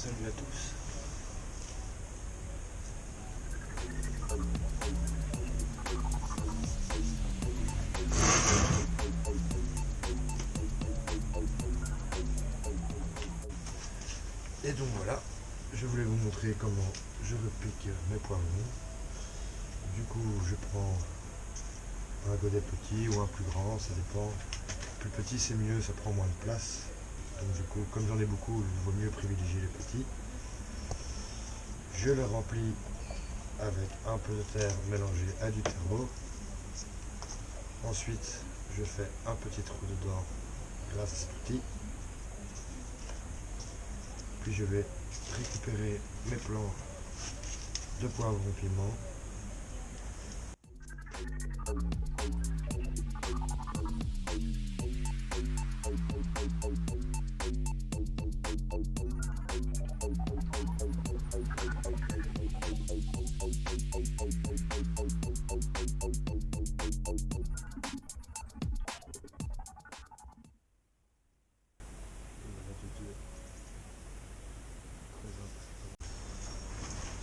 Salut à tous. Et donc voilà, je voulais vous montrer comment je repique mes poivrons. Du coup, je prends un godet petit ou un plus grand, ça dépend. Plus petit c'est mieux, ça prend moins de place. Donc du coup, comme j'en ai beaucoup, il vaut mieux privilégier les petits. Je le remplis avec un peu de terre mélangée à du terreau. Ensuite, je fais un petit trou dedans grâce à cet outil. Puis je vais récupérer mes plants de poivrons piment.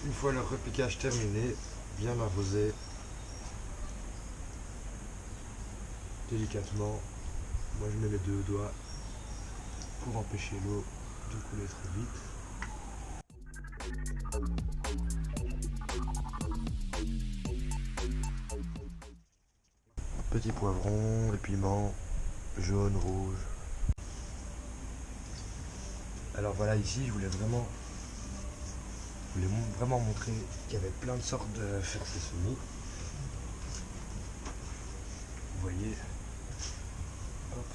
Une fois le repiquage terminé, bien arroser délicatement. Moi je mets mes deux doigts pour empêcher l'eau de couler très vite. Petits poivrons, les piments, jaune, rouge. Alors voilà, ici je voulais vraiment montrer qu'il y avait plein de sortes de farcis semis. Vous voyez, hop.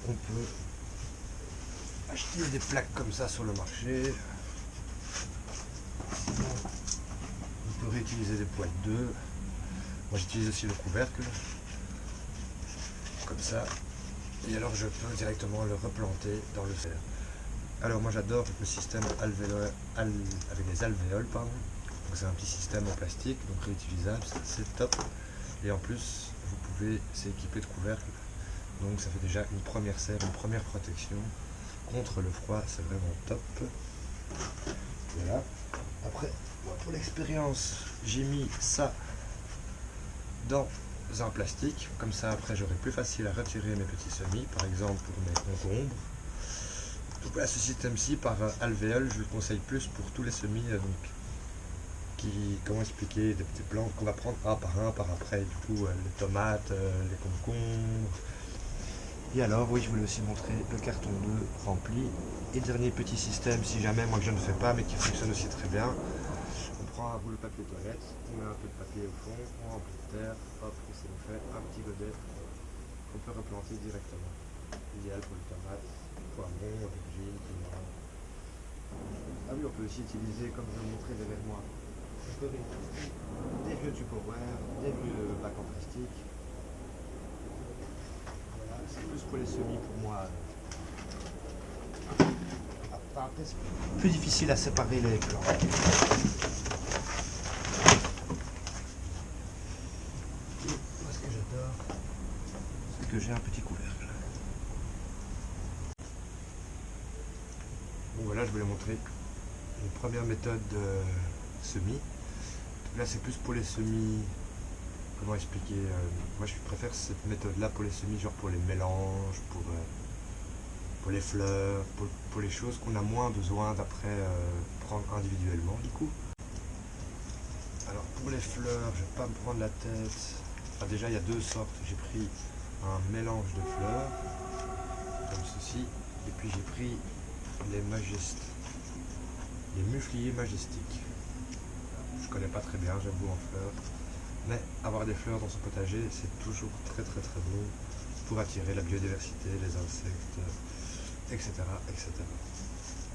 On peut acheter des plaques comme ça sur le marché. Sinon, on peut réutiliser des poêles d'œufs. Moi j'utilise aussi le couvercle. Comme ça. Et alors je peux directement le replanter dans le fer. Alors moi j'adore le système avec les alvéoles, pardon. Donc c'est un petit système en plastique, donc réutilisable, c'est top. Et en plus, vous pouvez, c'est équipé de couvercle. Donc ça fait déjà une première serre, une première protection contre le froid, c'est vraiment top. Voilà. Après, moi pour l'expérience, j'ai mis ça dans un plastique, comme ça après j'aurai plus facile à retirer mes petits semis, par exemple pour mes concombres. Donc voilà, ce système-ci par alvéole, je le conseille plus pour tous les semis, donc comment expliquer, des petits plants qu'on va prendre un par après, du coup les tomates, les concombres. Et alors oui, je voulais aussi montrer le carton d'œuf rempli. Et dernier petit système, si jamais moi que je ne fais pas mais qui fonctionne aussi très bien. On prend un rouleau de papier toilette, on met un peu de papier au fond, on remplit de terre, hop, et ça nous fait un petit godet qu'on peut replanter directement. Idéal pour les tomates, poivrons, aubergines, piments. Ah oui, on peut aussi utiliser, comme je vous le montrais derrière moi, on peut réutiliser des vieux Tupperware, des vieux bacs en plastique. Voilà, c'est plus pour les semis pour moi. Après, c'est plus difficile à séparer les plants. Que j'ai un petit couvercle. Bon voilà, je voulais montrer une première méthode de semis. Là c'est plus pour les semis, comment expliquer, moi je préfère cette méthode là pour les semis, genre pour les mélanges, pour les fleurs, pour les choses qu'on a moins besoin d'après prendre individuellement du coup. Alors pour les fleurs, je vais pas me prendre la tête. Enfin, déjà il y a deux sortes, j'ai pris un mélange de fleurs comme ceci, et puis j'ai pris les mufliers majestiques. Je connais pas très bien, j'avoue, en fleurs, mais avoir des fleurs dans son potager c'est toujours très bon pour attirer la biodiversité, les insectes, etc.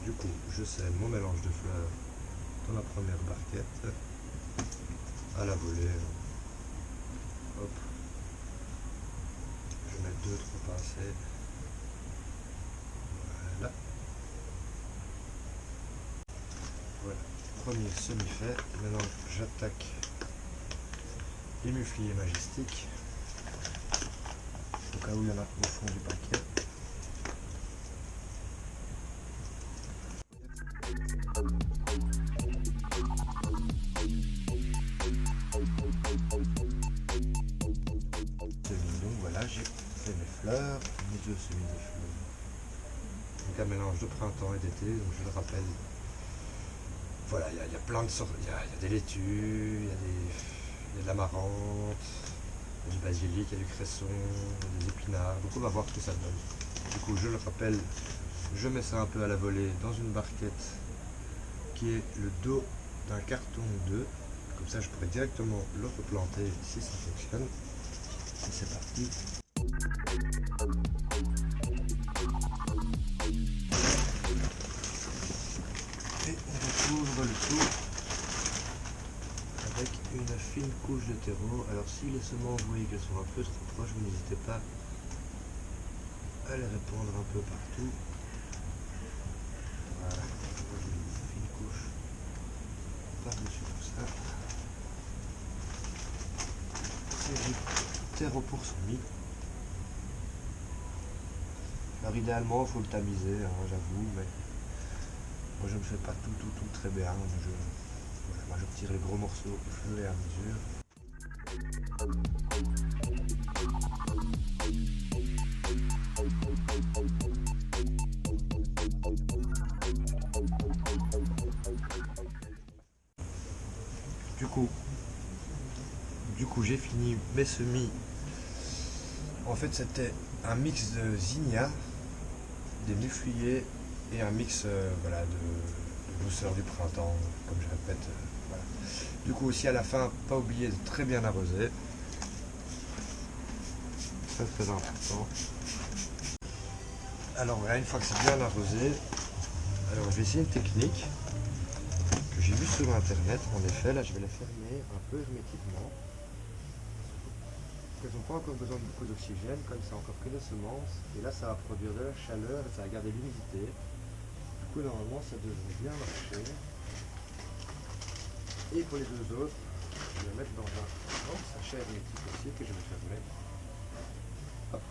Du coup je sème mon mélange de fleurs dans la première barquette à la volée. Hop. Je vais mettre 2-3 pincées. Voilà. Premier semi fait. Maintenant j'attaque les mufliers majestiques. Au cas où il y en a au fond du paquet. fleurs, mes deux semis de fleurs. Donc un mélange de printemps et d'été, donc je le rappelle. Voilà, il y a plein de sortes, il y a des laitues, il y a de l'amarante, il y a du basilic, il y a du cresson, il y a des épinards, donc on va voir ce que ça donne. Du coup, je le rappelle, je mets ça un peu à la volée dans une barquette qui est le dos d'un carton 2. Comme ça, je pourrais directement le replanter si ça fonctionne. Et c'est parti. Et on recouvre le tout avec une fine couche de terreau. Alors si les semences, vous voyez qu'elles sont un peu trop proches, vous n'hésitez pas à les répandre un peu partout. Voilà, je mets une fine couche par-dessus tout ça. Et du terreau pour semis. Alors idéalement, il faut le tamiser, hein, j'avoue, mais moi je ne fais pas tout très bien. Moi je retire les gros morceaux au fur et à mesure. Du coup j'ai fini mes semis. En fait c'était un mix de zinnia, des mufliers et un mix voilà, de douceur du printemps, comme je répète. Voilà. Du coup aussi à la fin, pas oublier de très bien arroser. Ça c'est très important. Alors voilà, une fois que c'est bien arrosé, alors je vais essayer une technique que j'ai vue sur internet. En effet, là je vais la fermer un peu hermétiquement. Elles n'ont pas encore besoin de beaucoup d'oxygène, comme c'est encore que des semences. Et là, ça va produire de la chaleur et ça va garder l'humidité. Du coup, normalement, ça devrait bien marcher. Et pour les deux autres, je vais les mettre dans un grand sachet hermétique aussi que je vais fermer. Hop.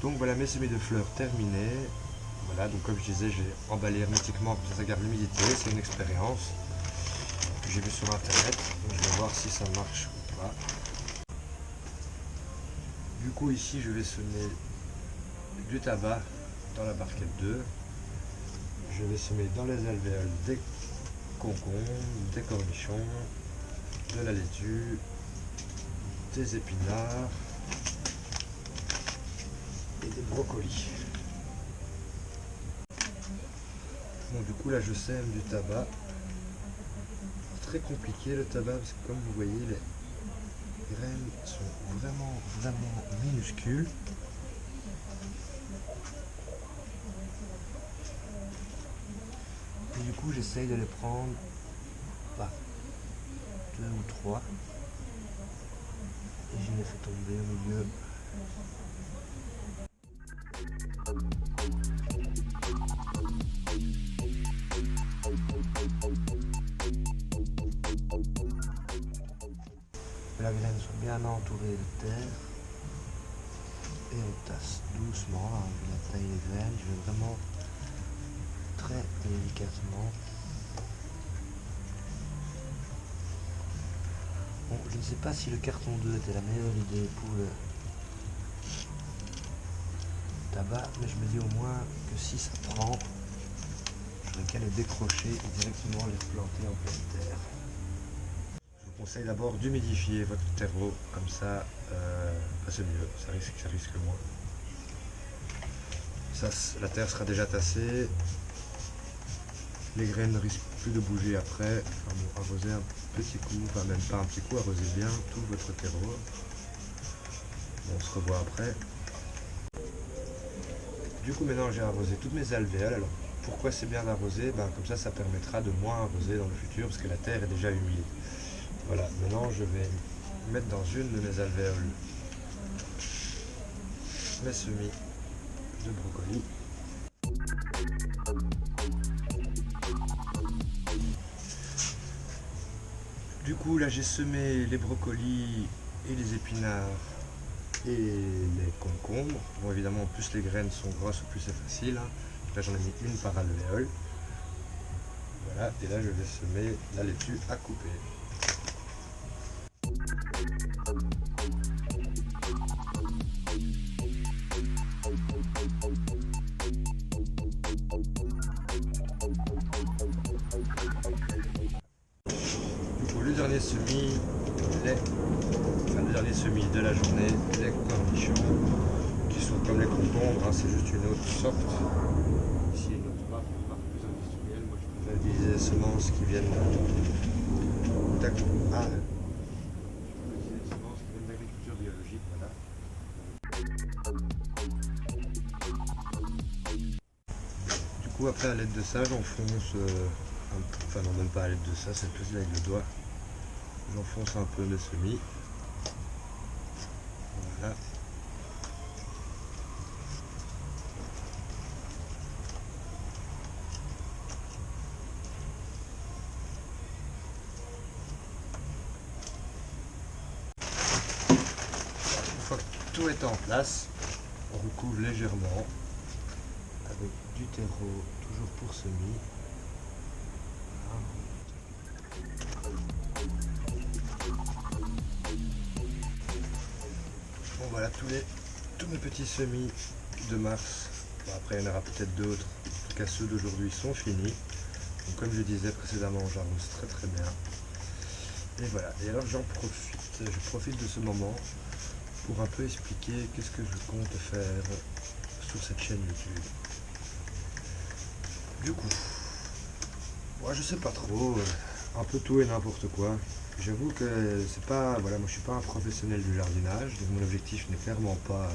Donc voilà mes semis de fleurs terminés. Voilà, donc comme je disais, j'ai emballé hermétiquement pour que ça garde l'humidité. C'est une expérience que j'ai vu sur internet, donc je vais voir si ça marche ou pas. Du coup ici je vais semer du tabac dans la barquette 2. Je vais semer dans les alvéoles des concombres, des cornichons, de la laitue, des épinards et des brocolis. Bon, du coup là je sème du tabac. Très compliqué le tabac parce que comme vous voyez les graines sont vraiment minuscules. Et du coup j'essaye de les prendre par 2 ou 3 et je les fais tomber au milieu. La graine soit bien entourée de terre et on tasse doucement hein, vu la taille des graines. Je vais vraiment très délicatement. Bon, je ne sais pas si le carton 2 était la meilleure idée pour le tabac, mais je me dis au moins que si ça prend, j'aurais qu'à les décrocher et directement les replanter en pleine terre. Je vous conseille d'abord d'humidifier votre terreau, comme ça c'est mieux, ça risque moins. Ça, la terre sera déjà tassée, les graines ne risquent plus de bouger après. Enfin bon, arrosez un petit coup, enfin même pas un petit coup, arrosez bien tout votre terreau. Bon, on se revoit après. Du coup maintenant j'ai arrosé toutes mes alvéoles. Alors pourquoi c'est bien d'arroser? Comme ça permettra de moins arroser dans le futur parce que la terre est déjà humide. Voilà, maintenant je vais mettre dans une de mes alvéoles mes semis de brocoli. Du coup là j'ai semé les brocolis et les épinards et les concombres. Bon évidemment plus les graines sont grosses, plus c'est facile. Hein. Là j'en ai mis une par alvéole. Voilà, et là je vais semer la laitue à couper. dernier semis, le dernier semis de la journée, les cornichons, qui sont comme les concombres, hein, c'est juste une autre sorte. Ici une autre marque plus industrielle. Moi je préfère utiliser des semences qui viennent d'agriculture biologique, voilà. Du coup après à l'aide de ça j'enfonce enfin non, même pas à l'aide de ça, c'est plus avec le doigt. J'enfonce un peu le semis. Voilà. Une fois que tout est en place, on recouvre légèrement avec du terreau, toujours pour semis. Bon voilà tous mes petits semis de mars. Bon, après il y en aura peut-être d'autres. En tout cas ceux d'aujourd'hui sont finis. Donc, comme je disais précédemment, j'arrose très très bien. Et voilà. Et alors je profite de ce moment pour un peu expliquer qu'est-ce que je compte faire sur cette chaîne YouTube. Du coup, moi je sais pas trop, un peu tout et n'importe quoi. J'avoue que c'est pas, voilà, moi je suis pas un professionnel du jardinage, donc mon objectif n'est clairement pas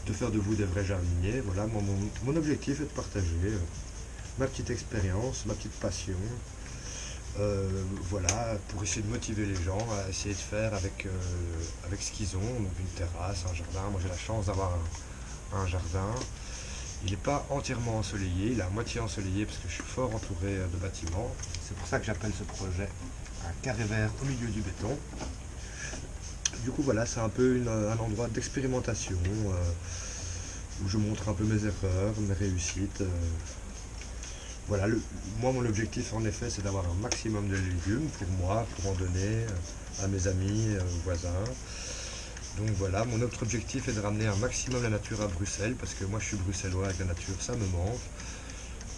de faire de vous des vrais jardiniers. Voilà, mon objectif est de partager ma petite expérience, ma petite passion, voilà, pour essayer de motiver les gens à essayer de faire avec ce qu'ils ont, donc une terrasse, un jardin. Moi j'ai la chance d'avoir un jardin. Il n'est pas entièrement ensoleillé, il est à moitié ensoleillé parce que je suis fort entouré de bâtiments. C'est pour ça que j'appelle ce projet un carré vert au milieu du béton. Du coup voilà, c'est un peu un endroit d'expérimentation où je montre un peu mes erreurs, mes réussites. Voilà, moi mon objectif en effet c'est d'avoir un maximum de légumes pour moi, pour en donner à mes amis, aux voisins. Donc voilà, mon autre objectif est de ramener un maximum la nature à Bruxelles, parce que moi je suis bruxellois, avec la nature ça me manque.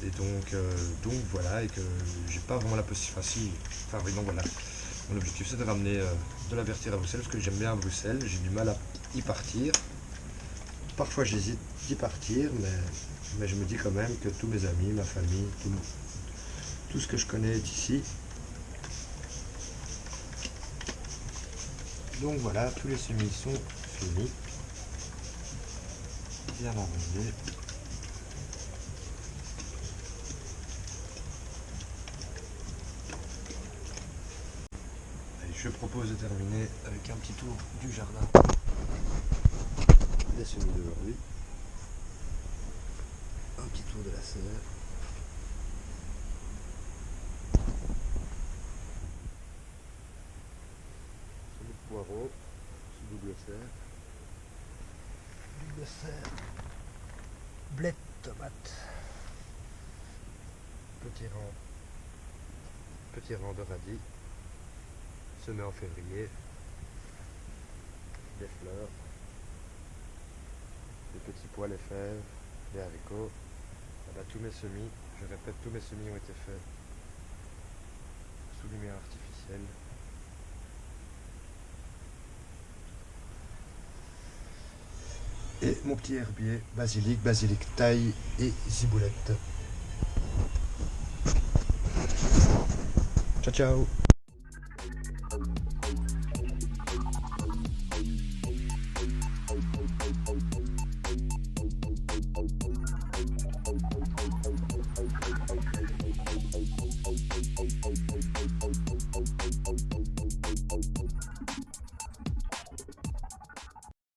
Et donc voilà, et que j'ai pas vraiment la possibilité, enfin oui, donc voilà. Mon objectif c'est de ramener de la vertu à Bruxelles, parce que j'aime bien Bruxelles, j'ai du mal à y partir. Parfois j'hésite d'y partir, mais je me dis quand même que tous mes amis, ma famille, tout ce que je connais est ici. Donc voilà, tous les semis sont finis, bien arrosés. Allez, je propose de terminer avec un petit tour du jardin. Les semis d'aujourd'hui. Un petit tour de la serre. Semis de poireaux, sous double serre. Double serre. Blé de tomate. Petit rang de radis. Semé en février. Des fleurs. Des petits pois, les fèves, des haricots. Voilà, tous mes semis, je répète, tous mes semis ont été faits sous lumière artificielle. Et mon petit herbier, basilic taille et ciboulette. Ciao ciao.